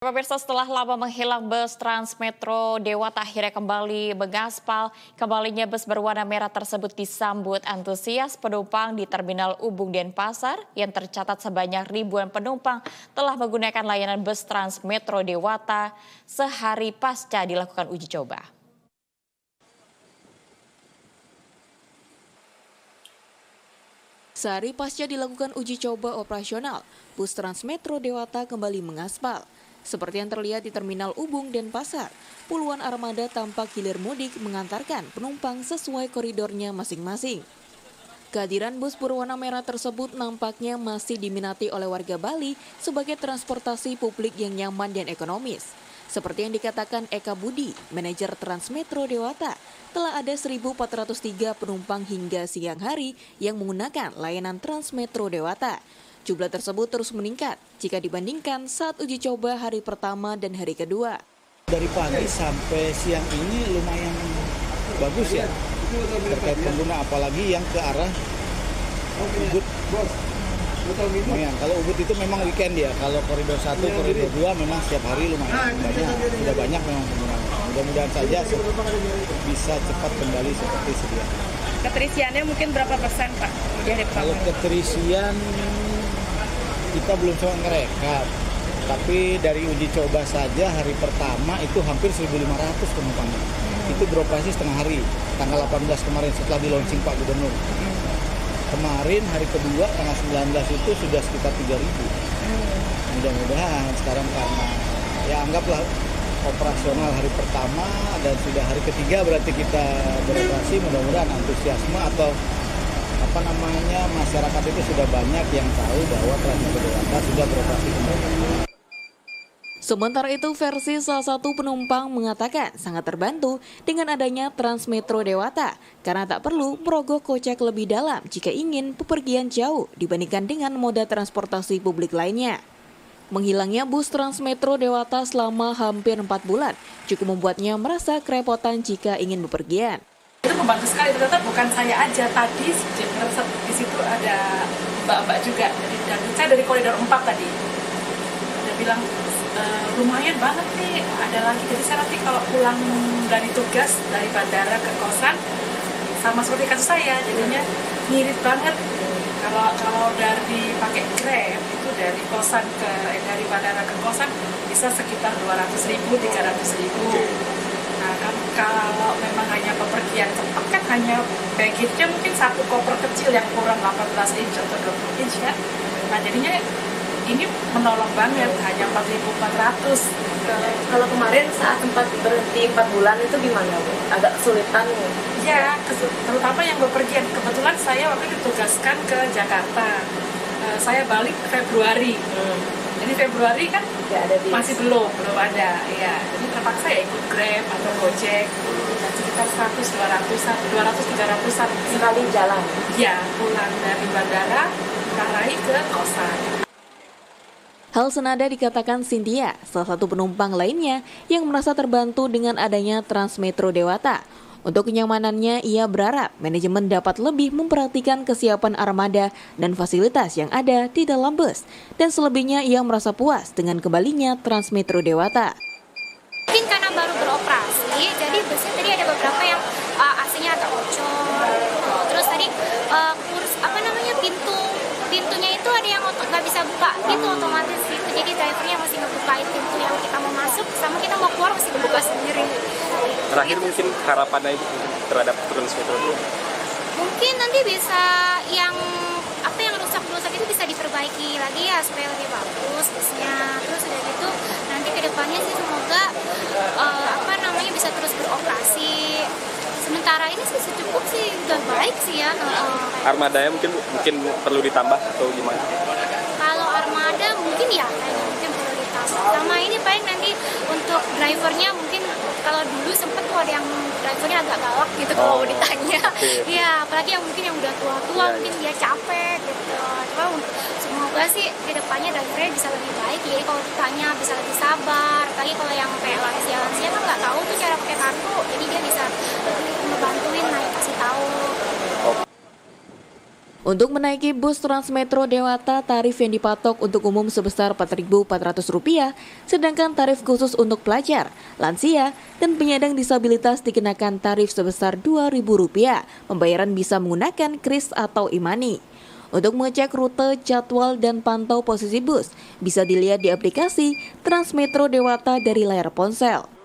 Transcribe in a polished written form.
Pemirsa, setelah lama menghilang, bus Transmetro Dewata akhirnya kembali mengaspal. Kembalinya bus berwarna merah tersebut disambut antusias penumpang di Terminal Ubung Denpasar yang tercatat sebanyak ribuan penumpang telah menggunakan layanan bus Transmetro Dewata sehari pasca dilakukan uji coba. Sehari pasca dilakukan uji coba operasional, bus Transmetro Dewata kembali mengaspal. Seperti yang terlihat di Terminal Ubung Denpasar, puluhan armada tampak hilir mudik mengantarkan penumpang sesuai koridornya masing-masing. Kehadiran bus berwarna merah tersebut nampaknya masih diminati oleh warga Bali sebagai transportasi publik yang nyaman dan ekonomis. Seperti yang dikatakan Eka Budi, manajer Transmetro Dewata, telah ada 1.403 penumpang hingga siang hari yang menggunakan layanan Transmetro Dewata. Jumlah tersebut terus meningkat jika dibandingkan saat uji coba hari pertama dan hari kedua. Dari pagi sampai siang ini lumayan bagus ya terkait pengguna, apalagi yang ke arah Ubud. Lumayan. Kalau Ubud itu memang weekend ya, kalau koridor 1, koridor 2 memang setiap hari lumayan banyak, sudah banyak memang penggunanya. Mudah-mudahan saja bisa cepat kembali seperti sedia. Keterisiannya mungkin berapa persen Pak? Kalau keterisian kita belum sempat ngerekap, tapi dari uji coba saja hari pertama itu hampir 1.500 penumpangnya. Itu beroperasi setengah hari, tanggal 18 kemarin setelah di launching Pak Gubernur. Kemarin hari kedua tanggal 19 itu sudah sekitar 3.000. Mudah-mudahan sekarang karena ya anggaplah operasional hari pertama dan sudah hari ketiga berarti kita beroperasi, mudah-mudahan antusiasme atau masyarakat itu sudah banyak yang tahu bahwa Transmetro Dewata sudah beroperasi kembali. Sementara itu, versi salah satu penumpang mengatakan sangat terbantu dengan adanya Transmetro Dewata karena tak perlu merogoh kocek lebih dalam jika ingin bepergian jauh dibandingkan dengan moda transportasi publik lainnya. Menghilangnya bus Transmetro Dewata selama hampir 4 bulan cukup membuatnya merasa kerepotan jika ingin bepergian. Itu membantu sekali, ternyata bukan saya aja, tadi di situ ada mbak-mbak juga, dan saya dari koridor 4 tadi. Dia bilang, lumayan banget nih, ada lagi. Jadi saya nanti kalau pulang dari tugas, dari bandara ke kosan, sama seperti kasus saya, jadinya mirip banget. Kalau dari pakai Grab, itu dari kosan dari bandara ke kosan, bisa sekitar 200.000, 300.000. Nah, kan kalau memang hanya bepergian cepat kan hanya baggage-nya mungkin satu koper kecil yang kurang 18 inch atau 20 inch ya. Nah, jadinya ini menolong banget, hanya 4.400. Kalau kemarin saat sempat berhenti 4 bulan itu gimana Bu? Agak kesulitan? Ya, terutama yang bepergian. Kebetulan saya waktu itu ditugaskan ke Jakarta. Saya balik Februari. Jadi Februari kan masih belum ada, ya. Jadi terpaksa ya ikut Grab atau Gojek, sekitar 200-300an sekali jalan. Ya, pulang dari bandara, Karai ke kosan. Hal senada dikatakan Cynthia, salah satu penumpang lainnya yang merasa terbantu dengan adanya Transmetro Dewata. Untuk kenyamanannya, ia berharap manajemen dapat lebih memperhatikan kesiapan armada dan fasilitas yang ada di dalam bus. Dan selebihnya ia merasa puas dengan kembalinya Transmetro Dewata. Mungkin karena baru beroperasi, jadi busnya tadi ada beberapa yang AC-nya agak bocor. Terus tadi pintunya itu ada yang nggak bisa buka, pintu otomatis gitu. Jadi drivernya masih ngebukain pintu yang kita mau masuk, sama kita mau keluar masih kebuka sendiri. Terakhir mungkin harapannya Ibu terhadap Transmetro itu? Mungkin nanti bisa yang rusak itu bisa diperbaiki lagi ya supaya lebih bagus busnya. Terus udah gitu nanti ke depannya sih semoga bisa terus beroperasi. Sementara ini sih cukup sih, udah baik sih ya. Armadanya mungkin perlu ditambah atau gimana? Kalau armada mungkin perlu ditambah. Sama ini paling nanti untuk drivernya mungkin kalau dulu sempet tuh ada yang drivernya agak galak gitu kalau ditanya. Iya, apalagi yang mungkin yang udah tua-tua mungkin dia capek gitu. Cuma semoga sih ke depannya drivernya bisa lebih baik. Jadi kalau ditanya bisa lebih sabar. Apalagi kalau yang kayak lansia kan nggak tahu tuh cara pakai kartu. Jadi dia bisa lebih ngebantuin kasih tahu. Untuk menaiki bus Transmetro Dewata, tarif yang dipatok untuk umum sebesar Rp4.400, sedangkan tarif khusus untuk pelajar, lansia, dan penyandang disabilitas dikenakan tarif sebesar Rp2.000. Pembayaran bisa menggunakan kris atau e-money. Untuk mengecek rute, jadwal, dan pantau posisi bus, bisa dilihat di aplikasi Transmetro Dewata dari layar ponsel.